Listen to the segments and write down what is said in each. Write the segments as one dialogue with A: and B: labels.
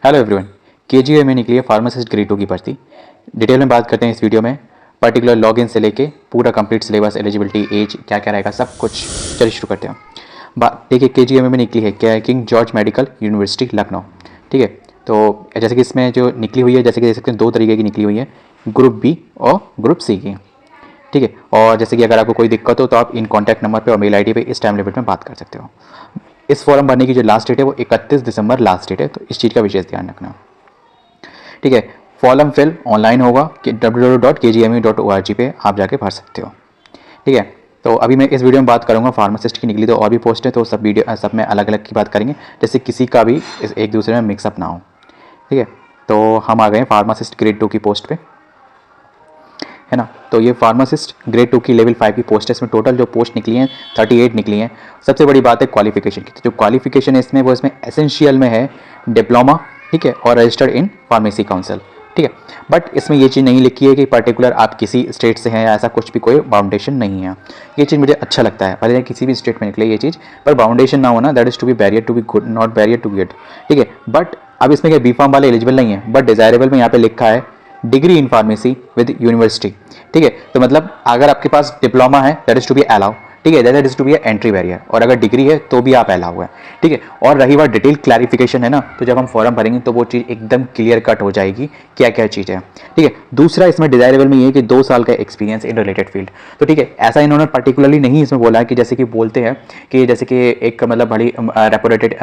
A: Hello everyone. केजीए में निकली है फार्मासिस्ट ग्रेड 2 की भर्ती। डिटेल में बात करते हैं इस वीडियो में। पर्टिकुलर लॉगिन से लेके पूरा कंप्लीट सिलेबस, एलिजिबिलिटी, एज क्या क्या रहेगा, सब कुछ। चलिए शुरू करते हैं। बात देखिए, केजीए में निकली है क्या, king George medical university Lucknow. ठीक है, तो जैसे कि इसमें जो निकली हुई है, जैसे कि देख सकते हैं, दो तरीके की निकली हुई है, ग्रुप बी और ग्रुप सी की। ठीक है, और जैसे कि अगर आपको कोई दिक्कत हो तो आप इन कॉन्टैक्ट नंबर पे और मेल आईडी पे इस टाइम लिमिट में बात कर सकते हो। इस फॉर्म भरने की जो लास्ट डेट है वो 31 दिसंबर लास्ट डेट है, तो इस चीज़ का विशेष ध्यान रखना। ठीक है, फॉर्म फिल ऑनलाइन होगा कि www.kgme.org पे आप जाके भर सकते हो। ठीक है, तो अभी मैं इस वीडियो में बात करूंगा फार्मासिस्ट की निकली तो और भी पोस्ट है, तो सब में अलग अलग की बात करेंगे, जैसे किसी का भी एक दूसरे में मिक्सअप ना हो। ठीक है, तो हम आ गए फार्मासिस्ट ग्रेड 2 की पोस्ट पे, है ना। तो ये फार्मासिस्ट ग्रेड 2 की लेवल 5 की पोस्ट है। इसमें टोटल जो पोस्ट निकली हैं 38 निकली हैं। सबसे बड़ी बात है क्वालिफिकेशन की, तो जो क्वालिफिकेशन है इसमें वो इसमें एसेंशियल में है डिप्लोमा। ठीक है, और रजिस्टर्ड इन फार्मेसी काउंसिल। ठीक है, बट इसमें ये चीज़ नहीं लिखी है कि पर्टिकुलर आप किसी स्टेट से हैं या ऐसा कुछ भी कोई बाउंडेशन नहीं है। ये चीज़ मुझे अच्छा लगता है, भले किसी भी स्टेट में निकले ये चीज़, पर बाउंडेशन ना होना, that is to be barrier to be good, not barrier to get. ठीक है, बट अब इसमें क्या बी फार्म वाले एलिजिबल नहीं है, बट डिजायरेबल में यहाँ पे लिखा है degree in pharmacy with university. ठीक है, तो मतलब अगर आपके पास डिप्लोमा है that is to be allow. ठीक है, that is to be entry barrier, और अगर डिग्री है तो भी आप अलाउ है। ठीक है, और रही बात डिटेल क्लैरिफिकेशन है ना, तो जब हम फॉर्म भरेंगे तो वो चीज़ एकदम क्लियर कट हो जाएगी क्या क्या चीज़ है। ठीक है, दूसरा इसमें डिजायरेबल में ये है कि 2 साल का एक्सपीरियंस इन रिलेटेड फील्ड। तो ठीक है, ऐसा इन्होंने पर्टिकुलरली नहीं इसमें बोला है कि जैसे कि बोलते हैं कि जैसे कि एक मतलब बड़ी रेपुटेटेड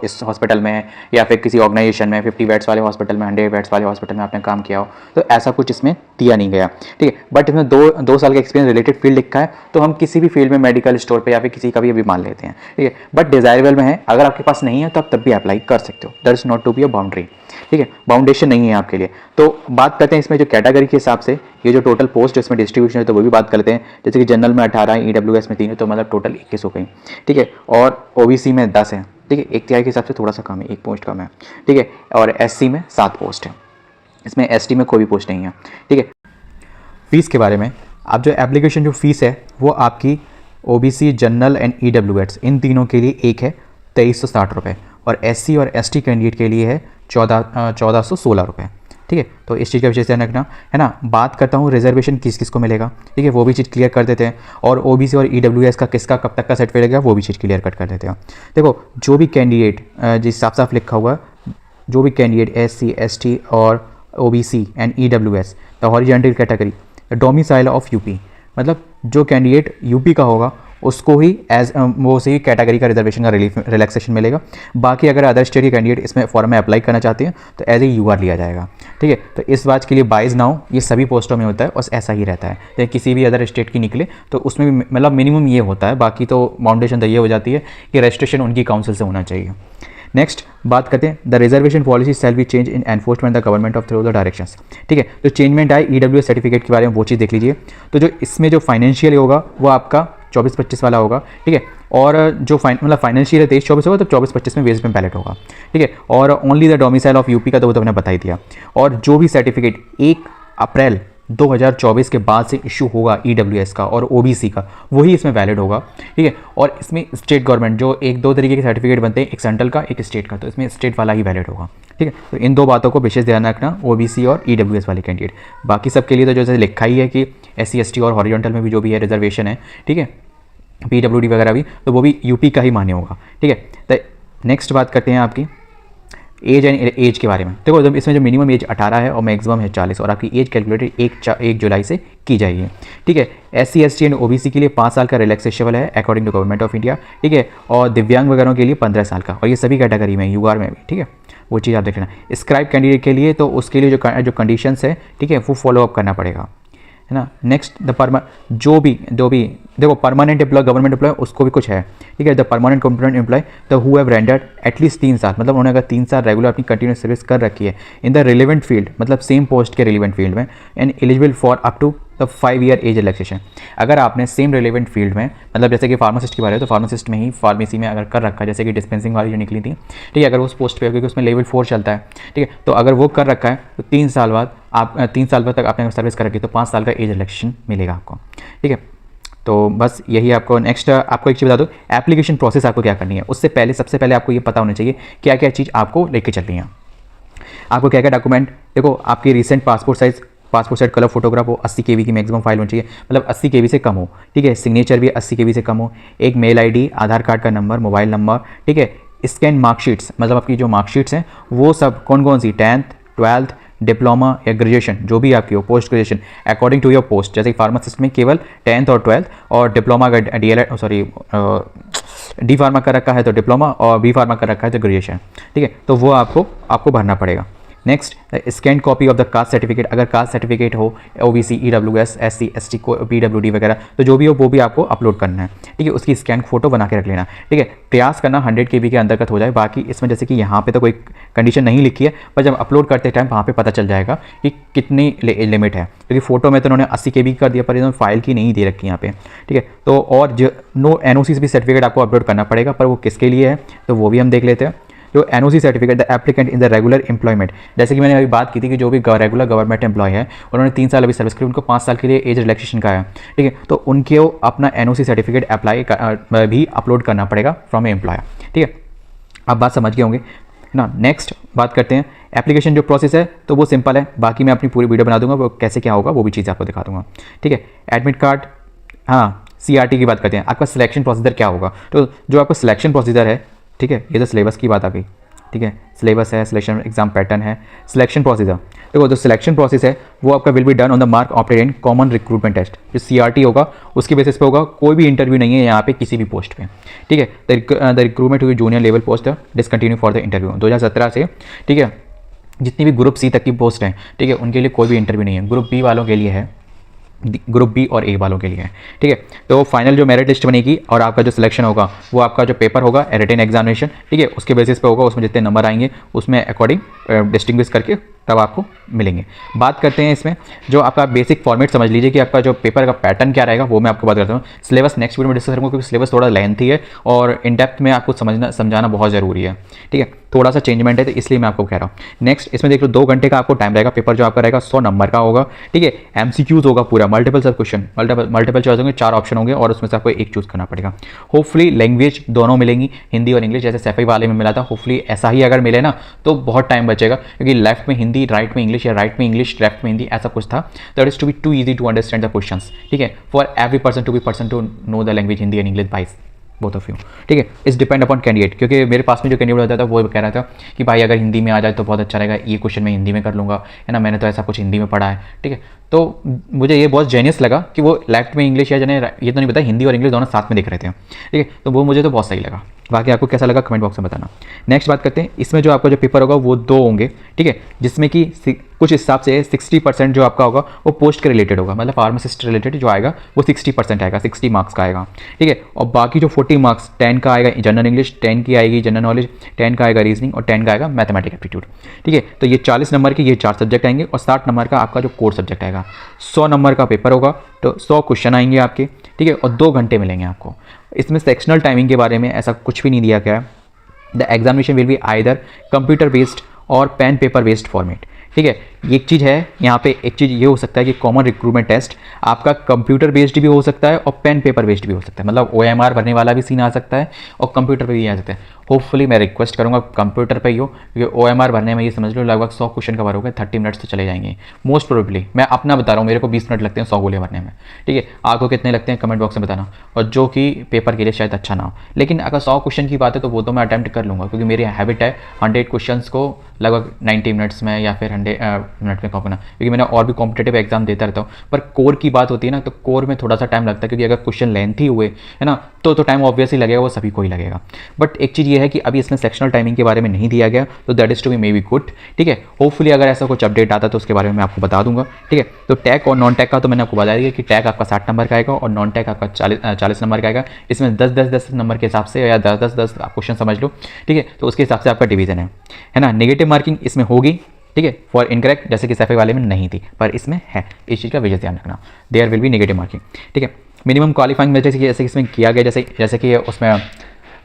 A: इस हॉस्पिटल में या फिर किसी ऑर्गेनाइजेशन में 50 बेड्स वाले हॉस्पिटल में, 100 बेड्स वाले हॉस्पिटल में आपने काम किया हो, तो ऐसा कुछ इसमें दिया नहीं गया। ठीक है, बट इसमें दो साल का एक्सपीरियंस रिलेटेड फील्ड लिखा है, तो हम किसी भी फील्ड में मेडिकल स्टोर पे या फिर किसी का भी अभी मान लेते हैं। ठीक है, बट डिजायरेबल में है, अगर आपके पास नहीं है तो आप तब भी अप्लाई कर सकते हो, that is not to be a boundary. ठीक है, बाउंडेशन नहीं है आपके लिए। तो बात करते हैं इसमें जो कैटेगरी के हिसाब से ये जो टोटल पोस्ट इसमें डिस्ट्रीब्यूशन है, तो वो भी बात करते हैं। जैसे कि जनरल में 18 है, ईडब्ल्यूएस में 3 है, तो मतलब टोटल 21 हो गई। ठीक है, और ओबीसी में 10 है। ठीक है, एक तिहाई के हिसाब से थोड़ा सा कम है, एक पोस्ट कम है। ठीक है, और एससी में 7 पोस्ट है। इसमें एसटी में कोई भी पोस्ट नहीं है। ठीक है, फीस के बारे में, आप जो एप्लीकेशन जो फीस है वो आपकी ओबीसी, जनरल एंड ईडब्ल्यूएस इन तीनों के लिए एक है 2360 रुपये, और एससी और एसटी कैंडिडेट के लिए है 1416 रुपये। ठीक है, तो इस चीज़ का विशेष ध्यान रखना, है ना। बात करता हूँ रिजर्वेशन किस किस को मिलेगा। ठीक है, वो भी चीज़ क्लियर कर देते हैं, और ओबीसी और ईडब्ल्यूएस का किसका कब तक का सर्टिफिकेट लगेगा वो भी चीज़ क्लियर कट कर देते हैं। देखो, जो भी कैंडिडेट, जिस साफ साफ लिखा हुआ, जो भी कैंडिडेट एससी, एसटी और OBC and EWS the horizontal category domicile of UP, मतलब जो कैंडिडेट यूपी का होगा उसको ही एज वो सही कैटेगरी का रिजर्वेशन का रिलैक्सेशन मिलेगा। बाकी अगर अदर स्टेट के कैंडिडेट इसमें फॉर्म में अप्लाई करना चाहते हैं तो एज ए यूआर लिया जाएगा। ठीक है, तो इस बात के लिए बाइज ना हो, ये सभी पोस्टों में होता है और ऐसा ही रहता है। तो किसी भी अदर स्टेट की निकले तो उसमें भी मतलब मिनिमम ये होता है, बाकी तो बाउंडेशन तो ये हो जाती है कि रजिस्ट्रेशन उनकी काउंसिल से होना चाहिए। नेक्स्ट बात करते हैं, the reservation policy shall be change in enforcement the government of through the directions. ठीक है, तो चेंजमेंट आए ईडब्ल्यूएस सर्टिफिकेट के बारे में वो चीज़ देख लीजिए। तो जो इसमें जो फाइनेंशियल होगा वो आपका 24-25 वाला होगा। ठीक है, और जो मतलब फाइनेंशियल है 23-24 होगा, तो 24-25 में बेस में बैलेट होगा। ठीक है, और only the domicile of UP का तो वो तो मैंने बता ही दिया। और जो भी सर्टिफिकेट 1 अप्रैल 2024 के बाद से इशू होगा ईडब्ल्यूएस का और ओबीसी का, वही इसमें वैलिड होगा। ठीक है, और इसमें स्टेट गवर्नमेंट जो 1-2 तरीके के सर्टिफिकेट बनते हैं, एक सेंट्रल का एक स्टेट का, तो इसमें स्टेट वाला ही वैलिड होगा। ठीक है, तो इन दो बातों को विशेष ध्यान रखना, ओबीसी और ईडब्ल्यूएस वाले कैंडिडेट। बाकी सब के लिए तो जैसे लिखा ही है कि एससी, एसटी और हॉरिजॉन्टल में भी जो भी है रिजर्वेशन है, ठीक है, पीडब्ल्यूडी वगैरह भी, तो वो भी यूपी का ही मान्य होगा। ठीक है, तो नेक्स्ट बात करते हैं आपकी एज एंड एज के बारे में। देखो, जब इसमें जो मिनिमम एज 18 है और मैक्सिमम है 40, और आपकी एज कैलकुलेटेड 1 जुलाई से की जाएगी। ठीक है, एससी, एसटी एंड ओबीसी के लिए 5 साल का रिलैक्सेशन है according to government of India. ठीक है, और दिव्यांग वगैरह के लिए 15 साल का, और ये सभी कैटेगरी में, यूआर में भी। ठीक है, वो चीज़ आप देख लेना। स्क्राइब कैंडिडेट के लिए तो उसके लिए जो कंडीशंस है, ठीक है, वो फॉलोअप करना पड़ेगा, है ना। नेक्स्ट द जो भी देखो, परमानेंट एम्प्लॉय, गवर्नमेंट एम्प्लॉय, उसको भी कुछ है। ठीक है, the permanent component employ the who have rendered at least 3 साल, मतलब उन्होंने अगर 3 साल रेगुलर अपनी कंटिन्यूस सर्विस कर रखी है इन द रिलेवेंट फील्ड, मतलब सेम पोस्ट के रिलेवेंट फील्ड में, and eligible for up to the 5 year age relaxation. अगर आपने सेम रिलेवेंट फील्ड में, मतलब जैसे कि फार्मासिस्ट की बात है तो फार्मासिस्ट में ही फार्मेसी में अगर कर रखा है, जैसे कि डिस्पेंसिंग वाली जो निकली थी, ठीक है, अगर उस पोस्ट पे, क्योंकि उसमें लेवल 4 चलता है, ठीक है, तो अगर वो कर रखा है तो 3 साल बाद आप 3 साल बाद तक आपने सर्विस कर रखी तो 5 साल का एज रिलैक्सेशन मिलेगा आपको। ठीक है, तो बस यही आपको। नेक्स्ट आपको एक चीज़ बता दो, एप्लीकेशन प्रोसेस आपको क्या करनी है, उससे पहले सबसे पहले आपको ये पता होना चाहिए क्या क्या चीज़ आपको लेके चलनी है। आपको क्या क्या डॉक्यूमेंट, देखो आपकी recent passport size colour photograph हो, 80 केबी की मैक्सिमम फाइल होनी चाहिए, मतलब 80 केबी से कम हो, ठीक है। सिग्नेचर भी 80 केबी से कम हो, एक मेल आईडी, आधार कार्ड का नंबर, मोबाइल नंबर, ठीक है। स्कैन मार्कशीट्स, मतलब आपकी जो मार्कशीट्स हैं वो सब कौन कौन सी, 10th 12th डिप्लोमा या ग्रेजुएशन जो भी आपकी हो, post graduation according to your post, जैसे फार्मासिस्ट में केवल 10th और 12th, और डिप्लोमा का DL सॉरी डी फार्मा कर रखा है तो डिप्लोमा, और बी फार्मा कर रखा है तो ग्रेजुएशन, ठीक है। तो वो आपको भरना पड़ेगा। Next, scan copy of the caste certificate, अगर कास्ट सर्टिफिकेट हो OBC EWS SC ST को PWD वगैरह, तो जो भी हो वो भी आपको अपलोड करना है, ठीक है। उसकी स्कैन फोटो बना के रख लेना, ठीक है। प्रयास करना 100 KB के अंतर्गत हो जाए। बाकी इसमें जैसे कि यहाँ पे तो कोई कंडीशन नहीं लिखी है, पर जब अपलोड करते टाइम वहाँ पे पता चल जाएगा कि कितनी लिमिट है, क्योंकि फोटो में तो उन्होंने 80 KB कर दिया, पर इन्होंने फाइल की नहीं दे रखी यहाँ पे, ठीक है। तो और जो NOC भी सर्टिफिकेट आपको अपलोड करना पड़ेगा, पर वो किसके लिए है तो वो भी हम देख लेते हैं। जो NOC certificate the applicant in the regular employment, जैसे कि मैंने अभी बात की थी कि जो भी रेगुलर गवर्नमेंट एम्प्लॉय है, उन्होंने 3 साल अभी सर्विस की, उनको 5 साल के लिए एज रिलैक्सेशन का है, ठीक है। तो उनके अपना NOC सर्टिफिकेट भी अपलोड करना पड़ेगा फ्रॉम एम्प्लॉयर, ठीक है। आप बात समझ गए होंगे ना। नेक्स्ट बात करते हैं एप्लीकेशन जो प्रोसेस है, तो वो सिंपल है, बाकी मैं अपनी पूरी वीडियो बना दूंगा, वो कैसे क्या होगा वो भी चीज़ आपको दिखा दूंगा, ठीक है। एडमिट कार्ड, हाँ CRT की बात करते हैं, आपका सिलेक्शन प्रोसीजर क्या होगा। तो जो आपका सिलेक्शन प्रोसीजर है, ठीक है, ये तो सिलेबस की बात आ गई, ठीक है। सिलेबस है, सिलेक्शन एग्जाम पैटर्न है, सिलेक्शन प्रोसीजर। देखो जो सिलेक्शन प्रोसेस है वो आपका will be done on the mark opted in common recruitment test. जो CRT होगा उसके बेसिस पे होगा, कोई भी इंटरव्यू नहीं है यहाँ पे किसी भी पोस्ट पे, ठीक है। The recruitment to junior level post discontinue for the interview 2017 से, ठीक है। जितनी भी ग्रुप C तक की पोस्ट हैं, ठीक है, उनके लिए कोई भी इंटरव्यू नहीं है। ग्रुप B वालों के लिए है, ग्रुप B और A वालों के लिए है, ठीक है। तो फाइनल जो मेरिट लिस्ट बनेगी और आपका जो सिलेक्शन होगा वो आपका जो पेपर होगा रिटन एग्जामिनेशन, ठीक है, उसके बेसिस पे होगा। उसमें जितने नंबर आएंगे उसमें अकॉर्डिंग डिस्टिंग्विश करके तब आपको मिलेंगे। बात करते हैं इसमें जो आपका बेसिक फॉर्मेट समझ लीजिए कि आपका जो पेपर का पैटर्न क्या रहेगा, वो मैं आपको बात करता हूँ। सिलेबस नेक्स्ट वीडियो में डिस्कस करूँगा, क्योंकि सिलेबस थोड़ा लेंथी है और इन डेप्थ में आपको समझाना बहुत ज़रूरी है, ठीक है। थोड़ा सा चेंजमेंट है तो इसलिए मैं आपको कह रहा हूँ। नेक्स्ट इसमें देख लो 2 घंटे का आपको टाइम रहेगा। पेपर जो आपका रहेगा 100 नंबर का होगा, ठीक है। MCQs होगा पूरा, मल्टीपल सब क्वेश्चन, मल्टीपल चॉइस होंगे, 4 ऑप्शन होंगे और उसमें से आपको एक चूज करना पड़ेगा। होपफुली लैंग्वेज दोनों मिलेंगी, हिंदी और इंग्लिश, जैसे सैफई वाले में मिला था। होपफुली ऐसा ही अगर मिले ना तो बहुत टाइम बचेगा, क्योंकि लेफ्ट में हिंदी, राइट में इंग्लिश, या राइट में इंग्लिश लेफ्ट में हिंदी, ऐसा कुछ था। That is to be too easy to understand the questions, ठीक है, for every person to know the language Hindi and English bias both of you, ठीक है। इस डिपेंड अपॉन कैंडिडेट, क्योंकि मेरे पास में जो कैंडिडेट होता था वो कह रहा था कि भाई अगर हिंदी में आ जाए तो बहुत अच्छा रहेगा, ये क्वेश्चन मैं हिंदी में कर लूँगा, है ना, मैंने तो ऐसा कुछ हिंदी में पढ़ा है, ठीक है। तो मुझे ये बहुत जेनियस लगा कि वो लेफ्ट में इंग्लिश या जने ये तो नहीं पता, हिंदी और इंग्लिश दोनों साथ में दिख रहे थे, ठीक है। तो वो मुझे तो बहुत सही लगा। बाकी आपको कैसा लगा कमेंट बॉक्स में बताना। नेक्स्ट बात करते हैं, इसमें जो आपका जो पेपर होगा वो 2 होंगे, ठीक है, जिसमें कि कुछ हिसाब से 60% जो आपका होगा वो पोस्ट के रिलेटेड होगा, मतलब फार्मासिस्ट रिलेटेड जो आएगा वो 60% आएगा, 60 मार्क्स का आएगा, ठीक है। और बाकी जो 40 मार्क्स 10 का आएगा जनरल इंग्लिश, 10 की आएगी जनरल नॉलेज, 10 का आएगा रीजनिंग और 10 का आएगा मैथमेटिक्स एप्टीट्यूड, ठीक है। तो ये 40 नंबर के ये 4 सब्जेक्ट आएंगे और 60 नंबर का आपका जो कोर सब्जेक्ट आएगा। 100 नंबर का पेपर होगा तो 100 क्वेश्चन आएंगे आपके, ठीक है, और 2 घंटे मिलेंगे आपको। इसमें सेक्शनल टाइमिंग के बारे में ऐसा कुछ भी नहीं दिया गया है। The examination will be either computer based और पेन पेपर बेस्ड फॉर्मेट, ठीक है। एक चीज़ है यहाँ पे, एक चीज़ ये हो सकता है कि कॉमन रिक्रूटमेंट टेस्ट आपका कंप्यूटर बेस्ड भी हो सकता है और पेन पेपर बेस्ड भी हो सकता है, मतलब OMR भरने वाला भी सीन आ सकता है और कंप्यूटर पे भी आ सकता है। होपफुली मैं रिक्वेस्ट करूँगा कंप्यूटर पे ही हो, क्योंकि OMR भरने में ये समझ लो लगभग 100 क्वेश्चन कवर हो गए, 30 मिनट्स तो चले जाएंगे मोस्ट प्रोबेबली। मैं अपना बता रहा हूँ, मेरे को 20 मिनट लगते हैं 100 गोले भरने में, ठीक है। आपको कितने लगते हैं कमेंट बॉक्स में बताना, और जो कि पेपर के लिए शायद अच्छा ना हो। लेकिन अगर 100 क्वेश्चन की बात है तो वो तो मैं अटैम्प्ट कर लूँगा, क्योंकि मेरी हैबिट है 100 क्वेश्चन को लगभग 90 मिनट्स में या फिर 100 मिनट में करना, क्योंकि मैंने और भी कॉम्पिटेटिव एग्जाम देता रहता हूँ। पर कोर की बात होती है ना, तो कोर में थोड़ा सा टाइम लगता है, क्योंकि अगर क्वेश्चन लेंथी हुए है ना तो टाइम ऑब्वियसली लगेगा, वो सभी को ही लगेगा। बट एक चीज़ ये है कि अभी इसमें सेक्शनल टाइमिंग के बारे में नहीं दिया गया, तो that is to be may be good, ठीक है। होपफुली अगर ऐसा कुछ अपडेट आता तो उसके बारे में मैं आपको बता दूंगा, ठीक है। तो टैग और नॉन टैग का तो मैंने आपको बता दिया कि टैग आपका 60 नंबर का आएगा और नॉन टैग आपका 40 नंबर का आएगा। इसमें 10-10 नंबर के हिसाब से या 10-10 आप क्वेश्चन समझ लो, ठीक है। तो उसके हिसाब से आपका डिवीजन है ना। नेगेटिव मार्किंग इसमें होगी, ठीक है, फॉर इनकरेक्ट, जैसे कि सैफई वाले में नहीं थी पर इसमें है। इस चीज़ का विशेष ध्यान रखना, there will be negative marking, ठीक है। मिनिमम क्वालिफाइंग में जैसे कि इसमें किया गया, जैसे कि उसमें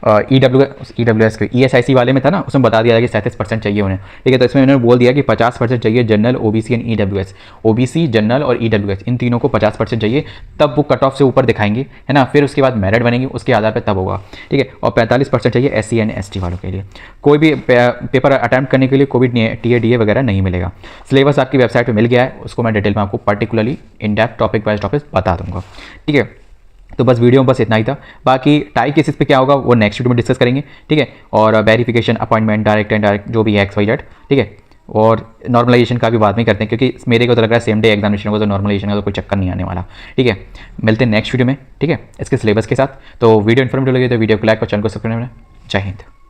A: EWS के ESIC वाले में था ना, उसमें बता दिया था कि 37% चाहिए उन्हें, ठीक है। तो इसमें उन्होंने बोल दिया कि 50% चाहिए general, OBC and EWS। OBC, general और EWS इन तीनों को 50% चाहिए, तब वो कट ऑफ से ऊपर दिखाएंगे, है ना। फिर उसके बाद मेरिट बनेंगी, उसके आधार पर तब होगा, ठीक है। और 45% चाहिए SC एंड ST वालों के लिए। कोई भी पेपर अटैम्प्ट करने के लिए कोई भी TA वगैरह नहीं मिलेगा। सिलेबस आपकी वेबसाइट पर मिल गया है, उसको मैं डिटेल में आपको particularly in depth topic wise topic बता दूंगा, ठीक है। तो बस वीडियो में बस इतना ही था। बाकी टाई केसेस पे क्या होगा वो नेक्स्ट वीडियो में डिस्कस करेंगे, ठीक है। और verification, appointment, direct and direct जो भी है XYZ, ठीक है। और नॉर्मलाइजेशन का भी बाद में करते हैं, क्योंकि मेरे को तो लग रहा है सेम डे एग्जामिनेशन होगा, तो नॉर्मलाइजेशन का तो कोई चक्कर नहीं आने वाला, ठीक है। मिलते हैं नेक्स्ट वीडियो में, ठीक है, इसके सिलेबस के साथ। तो वीडियो इन्फॉर्मेटिव लगे तो वीडियो को लाइक और चैनल को सब्सक्राइब करना। जय हिंद।